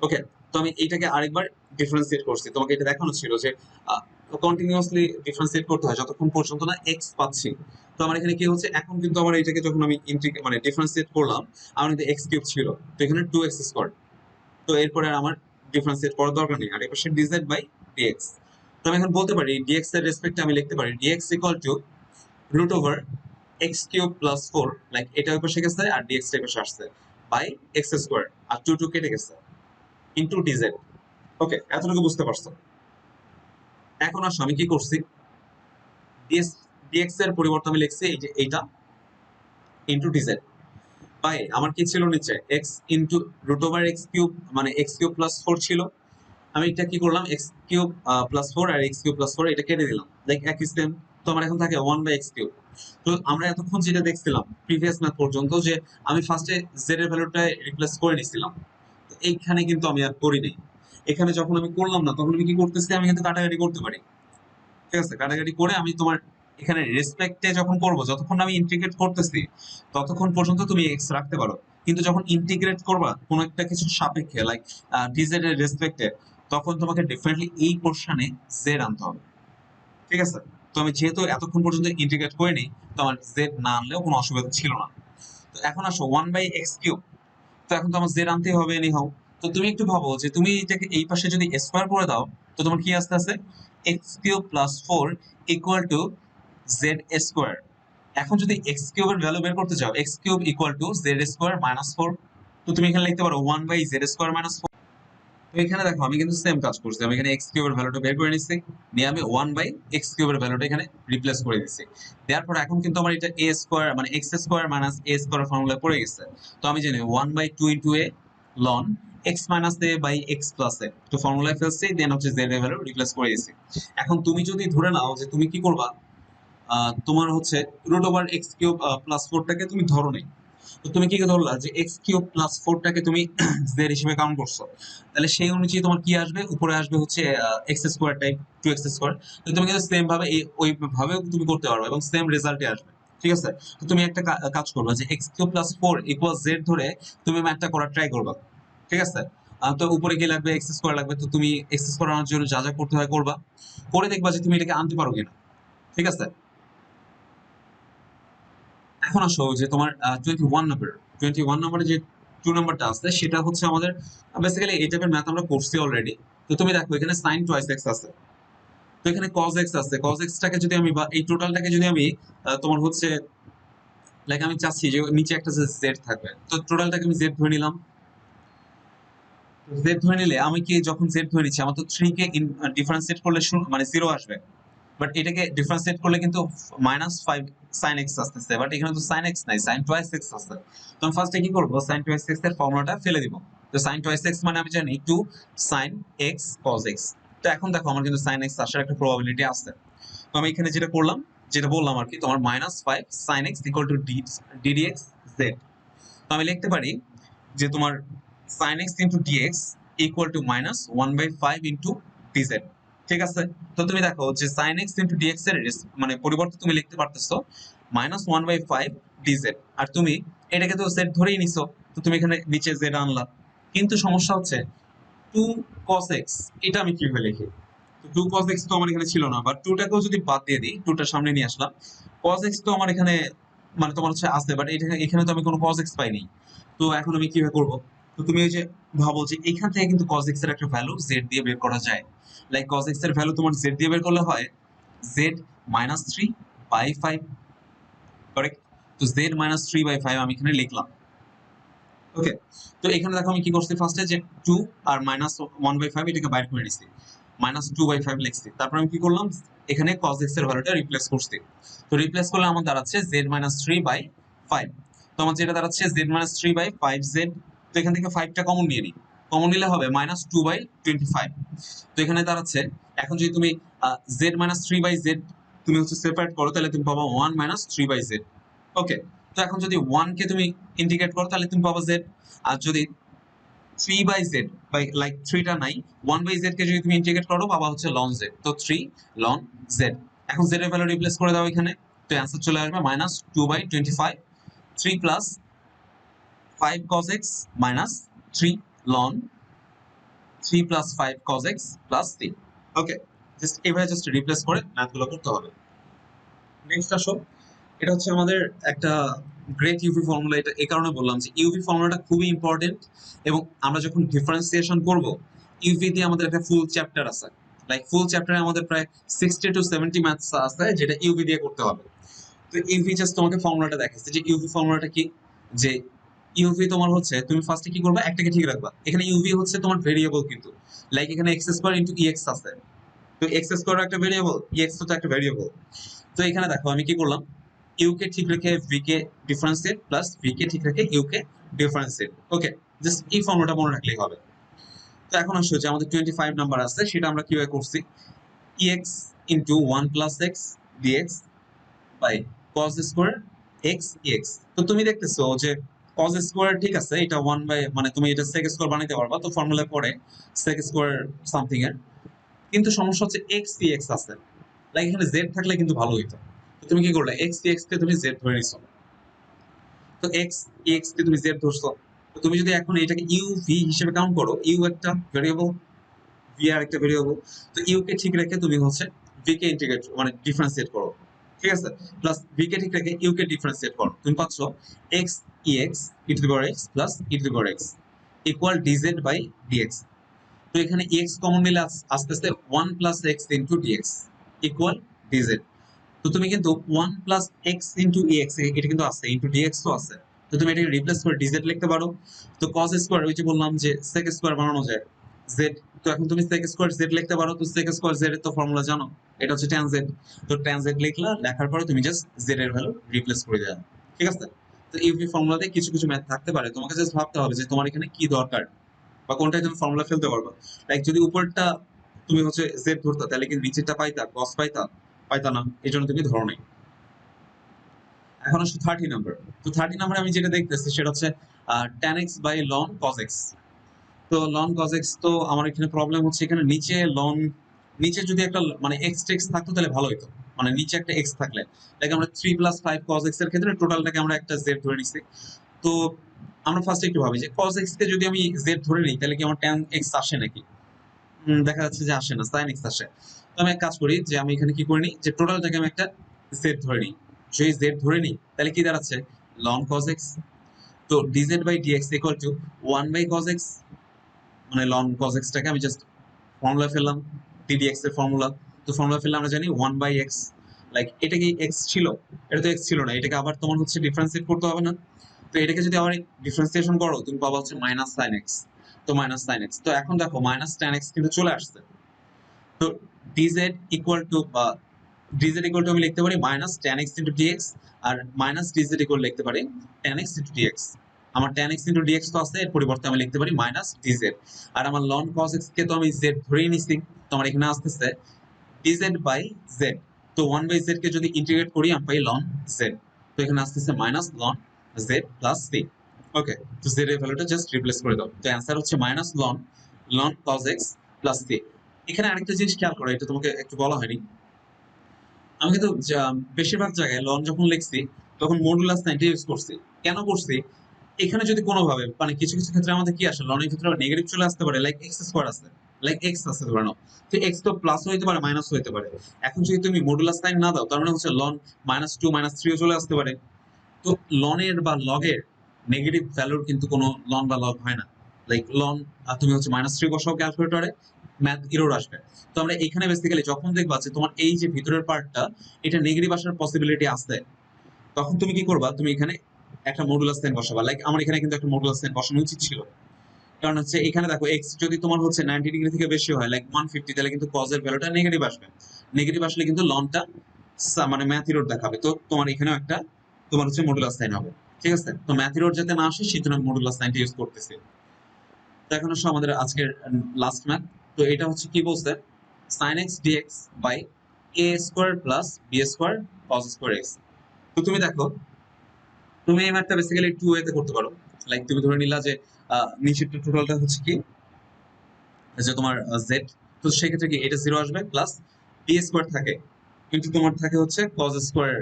ওকে, তো আমি এইটাকে আরেকবার ডিফারেন্সিয়েট করছি, তোমাকে এটা দেখানো ছিল যে কন্টিনিউয়াসলি ডিফারেন্সিয়েট করতে হয় যতক্ষণ পর্যন্ত না এক্স পাচ্ছি। তো আমার এখানে কি হচ্ছে, এখন কিন্তু আমার এটাকে যখন আমি মানে ডিফারেন্সিয়েট করলাম, আমার কিন্তু এক্স কিউব ছিল, তো এখানে 2 x স্কোয়ার। তো এরপরে আর আমার ডিফারেন্সিয়েট করার দরকার নেই, আর এপাশে ডিজেড বাই ডিএক্স। তো আমি এখন বলতে পারি ডিএক্স এর রেসপেক্টে আমি লিখতে পারি d x equal to root over x cube plus 4, like এটা ওই পাশে গেছে আর ডিএক্স এর পাশে আসছে, বাই এক্স স্কোয়ার, আর 2 কেটে গেছে, ইন্টু ডিজেড। ওকে, এতটুকু বুঝতে পারছো। এখন আসো আমি কি করছি, ডিএক্স ডিএক্স এর পরিবর্তে আমি লিখছি এই যে এইটা ইন্টু ডিজেড বাই আমার কি ছিল নিচে x into root over x cube, মানে এক্স কিউব প্লাস 4 ছিল। আমি এটা কি করলাম, এক্স কিউব প্লাস 4 আর এক্স কিউব প্লাস 4 এটা কেটে দিলাম, লাইক একই সেম। তো আমার এখন থাকে 1/x কিউব। তো আমরা এতক্ষণ যেটা দেখছিলাম প্রিভিয়াস ম্যাথ পর্যন্ত, যে আমি ফার্স্টে জেড এর ভ্যালুটা রিপ্লেস করে নিছিলাম। এইখানে কিন্তু আমি আর করি নাই। এখানে যখন আমি করলাম না তখন আমি কি করতেছি, আমি কিন্তু কাটাকাটি করতে পারি। ঠিক আছে, কাটাকাটি করে আমি তোমার এখানে রেসপেক্টে যখন করব, যতক্ষণ আমি ইন্টিগ্রেট করতেছি ততক্ষণ পর্যন্ত তুমি এক্স রাখতে পারো। কিন্তু যখন ইন্টিগ্রেট করবা কোনো একটা কিছু সাপেক্ষে, লাইক ডিজেড এর রেসপেক্টে, তখন তোমাকে ডেফিনেটলি এই পোর্শনে জেড আনতে হবে। ঠিক আছে, তো আমি যেহেতু এতক্ষণ পর্যন্ত ইন্টিগ্রেট করিনি, তো আমার জেড না আনলেও কোনো অসুবিধা ছিল না। তো এখন আসো 1/x কিউব। তো এখন তো আমার জেড আনতেই হবে এনি হাউ। তো তুমি একটু ভাবো যে তুমি এটাকে এই পাশে যদি স্কোয়ার করে দাও, তো তোমার কি আসতে আছে, x³ + 4 equal to Z square. এখন যদি এক্স কিউবের ভ্যালু বের করতে চাও, x³ = z² - 4, তো তুমি এখানে লিখতে পারো 1/z² - 4। তো এখানে দেখো আমি কিন্তু সেম কাজ করছি, আমি এখানে এক্স কিউবের ভ্যালুটা বের করে নিচ্ছি, নিয়ে আমি 1/x³ ভ্যালুটা এখানে রিপ্লেস করে দিচ্ছি। দেওয়ার পর এখন কিন্তু আমার এটা a² মানে x² - a² ফর্মুলায় পড়ে গেছে। তো আমি জানি 1/2 * a ln x - a/x+a, তো ফর্মুলায় ফেলছি, দেন হচ্ছে z এর ভ্যালু রিপ্লেস করে দিচ্ছি। এখন তুমি যদি ধরে নাও যে তুমি কি করবা, তোমার হচ্ছে √x³ + 4টাকে তুমি ধরো নাই, তো তুমি কি ধরলা যে x³ + 4টাকে তুমি জেড হিসেবে কাউন্ট করছো, তাহলে সেই অনুযায়ী তোমার কি আসবে, উপরে আসবে হচ্ছে x² টাইপ 2x²। তো তুমি কিন্তু সেম ভাবে ওই ভাবে তুমি করতে পারবে এবং সেম রেজাল্টে আসবে। ঠিক আছে, তো তুমি একটা কাজ করবে যে x³ + 4 = z ধরে তুমি ম্যাথটা করার ট্রাই করবা। ঠিক আছে, তো উপরে কি লাগবে, x² লাগবে, তো তুমি x² আনার জন্য যা যা করতে হয় করবা, করে দেখবা যে তুমি এটাকে আনতে পারো কিনা। ঠিক আছে, এখন আসো যে তোমার 21 নম্বরে যে 2 নাম্বারটা আছে সেটা হচ্ছে আমাদের বেসিক্যালি এই টাইপের ম্যাথ আমরা করছি অলরেডি। তো তুমি দেখো এখানে sin টুয়াইস এক্স আছে, তো এখানে cos x আছে, cos x টাকে যদি আমি বা এই টোটালটাকে যদি আমি তোমার হচ্ছে লাইক আমি চাচ্ছি যে নিচে একটা যে z থাকবে, তো টোটালটাকে আমি z ধরে নিলাম। z ধরে নিলে আমি কি যখন z ধরে নিচ্ছি, আমার তো 3 কে ডিফারেন্সিয়েট করলে মানে 0 আসবে, বাট এটাকে ডিফারেন্সিয়েট করলে কিন্তু -5 sin x আসতেছে, বাট এখানে তো sin x নাই, sin টুয়াইস x আছে। তো আমি ফার্স্টে কি করব, sin টুয়াইস x এর ফর্মুলাটা ফেলে দিব। তো sin টুয়াইস x মানে আমি জানি 2 sin x cos x। তো এখন দেখো আমার কিন্তু sin x আসার একটা প্রবাবিলিটি আছে। তো আমি এখানে যেটা করলাম, যেটা বললাম আর কি, তোমার -5 sin x = ddx z। তো আমি লিখতে পারি যে তোমার sin x * dx = -1/5 * dz। ঠিক আছে, তো তুমি দেখো যে sin x * dx এর মানে পরিবর্তে তুমি লিখতে পারতেছো -1/5 dz, আর তুমি এটাকে তো z ধরেই নিছো, তো তুমি এখানে নিচে z আনলা। কিন্তু সমস্যা হচ্ছে 2 cos x, এটা আমি কিভাবে লিখি, তো 2 cos x তো আমার এখানে ছিল না, বাট 2টাকেও যদি বাদ দিয়ে দিই, 2টার সামনে নিয়ে আসলাম, cos x তো আমার এখানে মানে তোমার হচ্ছে আছে, বাট এটা এখানে তো আমি কোনো cos x পাইনি। তো এখন আমি কিভাবে করব, তো তুমি ওই যে ভাবো যে এখান থেকে কিন্তু cos x এর একটা ভ্যালু z দিয়ে বের করা যায়। লাইক cos x এর ভ্যালু তোমার z দিয়ে বের করলে হয় z -3/5, কারেক্ট। তো z -3/5 আমি এখানে লিখলাম। ওকে, তো এখানে দেখো আমি কি করছি, ফার্স্টে যে 2 আর -1/5 এটাকে বাইর করে নিছি, -2/5 লিখছি। তারপর আমি কি করলাম, এখানে cos x এর ভ্যালুটা রিপ্লেস করছি। তো রিপ্লেস করলে আমার দাঁড়াচ্ছে z -3/5। তো আমার যেটা দাঁড়াচ্ছে z -3/5z। তো এখান থেকে 5টা কমন নিয়ে নিই, কমন নিলে হবে -2/25। তো এখানে দাঁড়াচ্ছে, এখন যদি তুমি z -3/z তুমি হচ্ছে সেপারেট করো, তাহলে তুমি পাবা 1 -3/z। ওকে, তো এখন যদি 1 কে তুমি ইন্টিগ্রেট করো তাহলে তুমি পাবা z। আর যদি 3/z বাই লাইক 3টা নাই, 1/z কে যদি তুমি ইন্টিগ্রেট করো পাবা হচ্ছে ln z। তো 3 ln z। এখন z এর ভ্যালু রিপ্লেস করে দাও এখানে, তো অ্যান্সার চলে আসবে -2/25, 3 plus 5 cos x minus 3 ln 3 plus 5 cos x plus 3। ওকে, জাস্ট এভাবে জাস্ট রিপ্লেস করে ম্যাথগুলো করতে হবে। নেক্সট আসো, এটা হচ্ছে আমাদের একটা গ্রেট ইউভি ফর্মুলা। এটা এই কারণে বললাম যে ইউভি ফর্মুলাটা খুবই ইম্পর্টেন্ট, এবং আমরা যখন ডিফারেন্সিয়েশন করব, ইউভি দিয়ে আমাদের একটা ফুল চ্যাপ্টার আছে, লাইক ফুল চ্যাপ্টারে আমাদের প্রায় 60 to 70 ম্যাথস আছে যেটা ইউভি দিয়ে করতে হবে। তো ইউভি জাস্ট তোমাকে ফর্মুলাটা দেখাচ্ছে যে ইউভি ফর্মুলাটা কি, যে ইউভি তোমার হচ্ছে তুমি ফার্স্টে কি করবা, একটাকে ঠিক রাখবা। এখানে ইউভি হচ্ছে তোমার ভেরিয়েবল, কিন্তু লাইক এখানে x² * ex আছে, তো x² একটা ভেরিয়েবল, ex তো একটা ভেরিয়েবল। তো এখানে দেখো আমি কি করলাম, ইউ কে ঠিক রেখে ভি কে ডিফারেন্সিয়েট প্লাস ভি কে ঠিক রেখে ইউ কে ডিফারেন্সিয়েট। ওকে, জাস্ট এই ফর্মুলাটা মনে রাখলেই হবে। তো এখন আসলে যে আমাদের 25 নাম্বার আছে সেটা আমরা কিভাবে করছি, ex into 1 plus x d x by cos square x x. তো তুমি দেখতেছো যে cos স্কয়ার ঠিক আছে, এটা 1 বাই মানে তুমি এটা sec স্কয়ার বানাইতে পারবা, তো ফর্মুলায় পড়ে sec স্কয়ার সামথিং এর। কিন্তু সমস্যা হচ্ছে x dx আছে, লাইক এখানে z থাকলে কিন্তু ভালো হইতো। তো তুমি কি করলে x dx কে তুমি z ধরে নিছো, তো x x কে তুমি z ধরছো। তো তুমি যদি এখন এটাকে u v হিসেবে কাউন্ট করো, u একটা ভেরিয়েবল, v আর একটা ভেরিয়েবল, তো u কে ঠিক রেখে তুমি হচ্ছে v কে ইন্টিগ্রেট মানে ডিফারেন্সিয়েট করো, ঠিক আছে, প্লাস v কে ঠিক রেখে u কে ডিফারেন্সিয়েট করো, তুমি পাচ্ছ x ex e to the power x plus e to the power x equal dz by dx। তো এখানে ex কমন নিলে আস্তে আস্তে 1 plus x into dx equal dz। তো তুমি কিন্তু 1 প্লাস x ইন্টু ex এটা কিন্তু আছে, ইন্টু dx তো আছে, তো তুমি এটাকে রিপ্লেস করে dz লিখতে পারো। তো cos স্কয়ার ওই যে বললাম যে sec স্কয়ার বানানো যায় z, তো এখন তুমি sec স্কয়ার z লিখতে পারো। তো sec স্কয়ার z এর তো ফর্মুলা জানো, এটা হচ্ছে tan z। তো tan z লিখলা, লেখার পরে তুমি জাস্ট z এর ভ্যালু রিপ্লেস করে দাও, ঠিক আছে। তো ইউভি ফর্মুলাতে কিছু কিছু ম্যাথ থাকতে পারে, তোমাকে জাস্ট ভাবতে হবে যে তোমার এখানে কি দরকার বা কোনটায় তুমি ফর্মুলা ফেলতে পারবা। লাইক যদি উপরটা তুমি হচ্ছে z ধরতা, তাহলে কি নিচেরটা পাইতা, cos পাইতা, পাইতা না, এই জন্য তুমি ধরো নাই। এখন আসছে 30 নাম্বার। তো 30 নাম্বারে আমি যেটা দেখতেছি সেটা হচ্ছে tan x বাই ln cos x। তো ln cos x, তো আমার এখানে প্রবলেম হচ্ছে এখানে নিচে ln, নিচে যদি একটা মানে x টেক্স থাকতো তাহলে ভালো হতো, মানে নিচে একটা x থাকলে, লাইক আমরা 3 প্লাস 5 cos x এর ক্ষেত্রে টোটালটাকে আমরা একটা z ধরে নিছি। তো আমরা ফার্স্টে একটু ভাবি যে cos x কে যদি আমি z ধরে নিই তাহলে কি আমার tan x আসে নাকি? দেখা যাচ্ছে যে আসে না, sin x আসে। তো আমি এক কাজ করি যে আমি এখানে কি করে নিই যে টোটালটাকে আমি একটা z ধরে নিই। যদি z ধরে নিই তাহলে কি দাঁড়াচ্ছে ln cos x। তো dz by dx equal to 1 by cos x, মানে ln cos x টাকে আমি জাস্ট ফর্মুলা ফেললাম, ddx এর ফর্মুলা। তো ফর্মুলা ফেললে আমরা জানি 1 বাই x, লাইক এটা কি x ছিল, এটা তো x ছিল না, এটাকে আবার তোমার হচ্ছে ডিফারেন্সিয়েট করতে হবে না। তো এটাকে যদি আবার ডিফারেন্সিয়েশন করো তুমি পাবা হচ্ছে মাইনাস সাইন এক্স। তো মাইনাস সাইন এক্স, তো এখন দেখো মাইনাস ট্যান এক্স কিন্তু চলে আসছে। তো ডিজেড ইকুয়াল টু বা ডিজেড ইকুয়াল টু আমি লিখতে পারি minus tan x into dx, আর মাইনাস ডিজেড ইকুয়াল লিখতে পারি ট্যান এক্স ইন্টু ডিএক্স। আমার ট্যান এক্স ইন্টু ডিএক্স তো আছে, এর পরিবর্তে আমি লিখতে পারি মাইনাস ডিজেড। আর আমার লন কস এক্স কে তো আমি জেড ধরেই নিছি, তো আমার এখানে আসতেছে dz বাই z। তো 1 বাই z কে যদি ইন্টিগ্রেট করি আমি পাই ln z। তো এখানে আসতেছে minus ln z plus c। ওকে, তো z এর ভ্যালুটা জাস্ট রিপ্লেস করে দাও, তো অ্যান্সার হচ্ছে minus ln cos x plus c। এখানে আরেকটা জিনিস খেয়াল করো, এটা তোমাকে একটু বলা হয়নি। আমি কিন্তু বেশিরভাগ জায়গায় লন যখন লিখছি তখন মডুলাস সাইনটা ইউজ করছি। কেন করছি, এখানে যদি কোনোভাবে মানে কিছু কিছু ক্ষেত্রে আমাদের কি আসে, লনের ক্ষেত্রে নেগেটিভ চলে আসতে পারে, লাইক এক্স স্কোয়ার আছে, লাইক এক্স আছে ধরে নাও, তো এক্স তো প্লাস হইতে পারে মাইনাস হইতে পারে। এখন যদি তুমি মডুলাস সাইন না দাও তার মানে হচ্ছে লন -2 -3ও চলে আসতে পারে। তো লনের বা লগের নেগেটিভ ভ্যালুর কিন্তু কোনো লন বা লগ হয় না, লাইক লন তুমি হচ্ছে -3 বসাও ক্যালকুলেটরে, ম্যাথ এরর আসবে। তো আমরা এখানে বেসিক্যালি যখন দেখবা যে তোমার এই যে ভিতরের পার্টটা এটা নেগেটিভ আসার পসিবিলিটি আছে, তখন তুমি কি করবা, তুমি এখানে একটা মডুলাস সাইন বসাবা। লাইক আমার এখানে কিন্তু একটা মডুলাস সাইন বসানো উচিত ছিল, কারণ হচ্ছে এখানে দেখো এক্স যদি তোমার হচ্ছে 90 ডিগ্রি থেকে বেশি হয় লাইক 150, তাহলে কিন্তু কজ এর ভ্যালুটা নেগেটিভ আসবে। নেগেটিভ আসলে কিন্তু লনটা মানে ম্যাথ ইরর দেখাবে। তো তোমার এখানেও একটা তোমার হচ্ছে মডুলাস সাইন হবে, ঠিক আছে। তো ম্যাথ ইরর যাতে না আসে সেজন্য মডুলাস সাইনটা ইউজ করতেছি। তো এখন হচ্ছে আমাদের আজকের লাস্ট ম্যাথ। তো এটা হচ্ছে কি বলছে, sin x dx by a square plus b square cos square x। তো তুমি দেখো, তুমি এই ম্যাথটা বেসিক্যালি টু ওয়েতে করতে পারো। লাইক তুমি ধরে নিলা যে নিচের টোটালটা হচ্ছে কি যে তোমার জেড, তো সেক্ষেত্রে কি এটা জিরো আসবে, প্লাস বি স্কোয়ার থাকে কিন্তু তোমার থাকে হচ্ছে কজ স্কোয়ার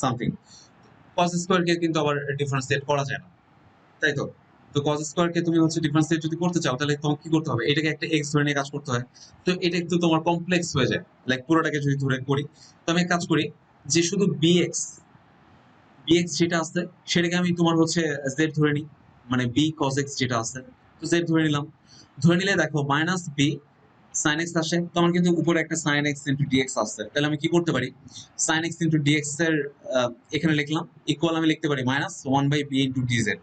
সামথিং। কজ স্কোয়ারকে কিন্তু আবার ডিফারেন্সিয়েট করা যায় না, তাই তো। তো কজ স্কোয়ারকে তুমি হচ্ছে ডিফারেন্সিয়েট যদি করতে চাও তাহলে তোমাকে কি করতে হবে, এটাকে একটা এক্স ধরে নিয়ে কাজ করতে হয়। তো এটা একটু তোমার কমপ্লেক্স হয়ে যায়, লাইক পুরোটাকে যদি ধরে করি। তো আমি এক কাজ করি যে শুধু বিএক্স বিএক্স যেটা আছে সেটাকে আমি তোমার হচ্ছে জেড ধরে নিই, মানে বি কজ এক্স যেটা আছে, তো জেড ধরে নিলাম। ধরে নিলে দেখো মাইনাস বি সাইন এক্স আসে, তো আমার কিন্তু উপরে একটা সাইন এক্স ইন্টু ডিএক্স আসছে, তাহলে আমি কি করতে পারি সাইন এক্স ইন্টু ডিএক্স এর এখানে লিখলাম ইকুয়াল আমি লিখতে পারি minus one by b into d z.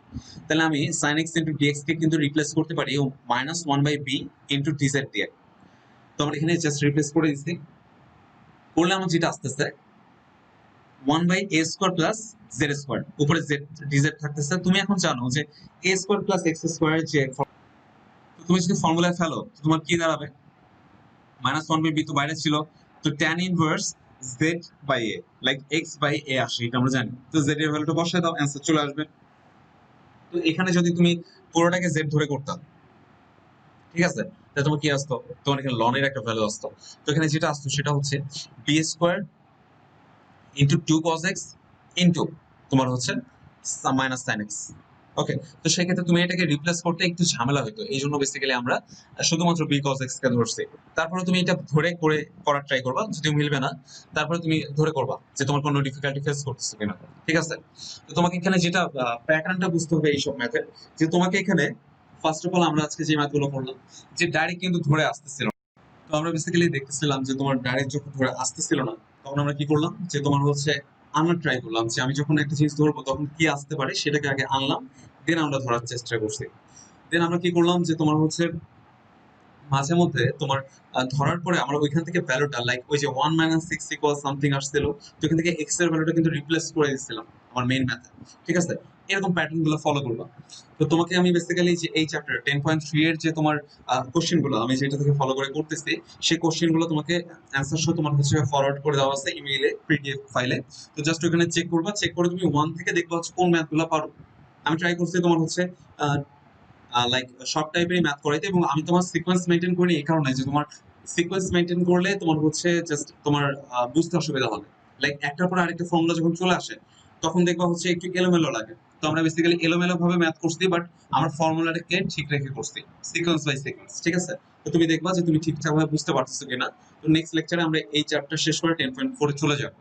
তাহলে আমি সাইন এক্স ইন্টু ডিএক্স কে কিন্তু রিপ্লেস করতে পারি minus one by b into d z দিয়ে। তো আমরা এখানে জাস্ট রিপ্লেস করে দিচ্ছি, করলে আমার যেটা আসতেছে 1 by a square plus z square, উপরে জেড ডিজেড থাকতেছে। তুমি এখন জানো যে a square plus x square যে তুমি যদি ফর্মুলায় ফেলো তোমার কি দাঁড়াবে, -1 বাই বি তো বাইরে ছিল, তো tan inverse z by a, like x by a আসে এটা আমরা জানি। তো জেড এর ভ্যালুটা বসায় দাও, অ্যান্সার চলে আসবে। তো তো এখানে যদি তুমি পুরোটাকে জেড ধরে করতাম, ঠিক আছে, তাহলে তোমার কি আসতো, তোমার এখানে লনের একটা ভ্যালু আসতো। তো এখানে যেটা আসতো সেটা হচ্ছে b square into 2 cos x into তোমার হচ্ছে মাইনাস সাইন এক্স। ওকে, তো সেক্ষেত্রে তুমি এটাকে রিপ্লেস করতে একটু ঝামেলা হতো, এই জন্য বেসিক্যালি আমরা শুধুমাত্র বি cos x কে ধরছি। তারপরে তুমি এটা ধরে করে করার ট্রাই করবা, যদি মিলবে না তারপরে তুমি ধরে করবা যে তোমার কোনো ডিফিকাল্টি ফেস করতেছে কিনা। ঠিক আছে, তো তোমাকে এখানে যেটা প্যাটার্নটা বুঝতে হবে এইসব ম্যাথের, যে তোমাকে এখানে ফার্স্ট অফ অল আমরা আজকে যে ম্যাথগুলো করলাম, যে ডাইরেক্ট কিন্তু ধরে আসতেছিল। তো আমরা বেসিক্যালি দেখতেছিলাম যে তোমার ডাইরেক্ট যখন ধরে আসতেছিল না, তখন আমরা কি করলাম, যে তোমার হচ্ছে আনার ট্রাই করলাম, যে আমি যখন একটা জিনিস ধরবো তখন কি আসতে পারে সেটাকে আগে আনলাম, দেন আমরা ধরার চেষ্টা করছি। দেন আমরা কি করলাম, যে তোমার হচ্ছে মাঝে মধ্যে তোমার ধরার পরে আমরা ওইখান থেকে ভ্যালুটা লাইক ওই যে 1 - 6 ইকুয়াল সামথিং আসছিল, তো এখান থেকে এক্স এর ভ্যালুটা কিন্তু রিপ্লেস করে দিচ্ছিলাম আমার মেইন ম্যাথে। ঠিক আছে, এরকম প্যাটার্ন গুলো ফলো করবা। তো তোমাকে আমি বেসিক্যালি যে এই চ্যাপ্টার 10.3 এর যে তোমার কোশ্চেন গুলো আমি যেটা থেকে ফলো করে করতেছি, সেই কোশ্চেন গুলো তোমাকে অ্যান্সার সহ তোমার হচ্ছে ফরওয়ার্ড করে দেওয়া আছে ইমেইলে পিডিএফ ফাইলে। তো জাস্ট ওখানে চেক করবা, চেক করে তুমি ওয়ান থেকে দেখবা হচ্ছে কোন ম্যাথ গুলো পারো। আমি ট্রাই করছি তোমার হচ্ছে লাইক সব টাইপেরই ম্যাথ করাইতে, এবং আমি তোমার সিকোয়েন্স মেনটেন করি এই কারণে যে তোমার সিকোয়েন্স মেনটেন করলে তোমার হচ্ছে জাস্ট তোমার বুঝতে অসুবিধা হবে। লাইক একটার পর আরেকটা ফর্মুলা যখন চলে আসে তখন দেখবা হচ্ছে একটু এলোমেলো লাগে। তো আমরা বেসিক্যালি এলোমেলো ভাবে ম্যাথ করছি, বাট আমার ফর্মুলাটাকে ঠিক রেখে করছি সিকোয়েন্স বাই সিকোয়েন্স। ঠিক আছে, তো তুমি দেখবা যে তুমি ঠিকঠাক ভাবে বুঝতে পারতেছো কিনা। তো নেক্সট লেকচারে আমরা এই চ্যাপ্টার শেষ করে 10.4 চলে যাবো।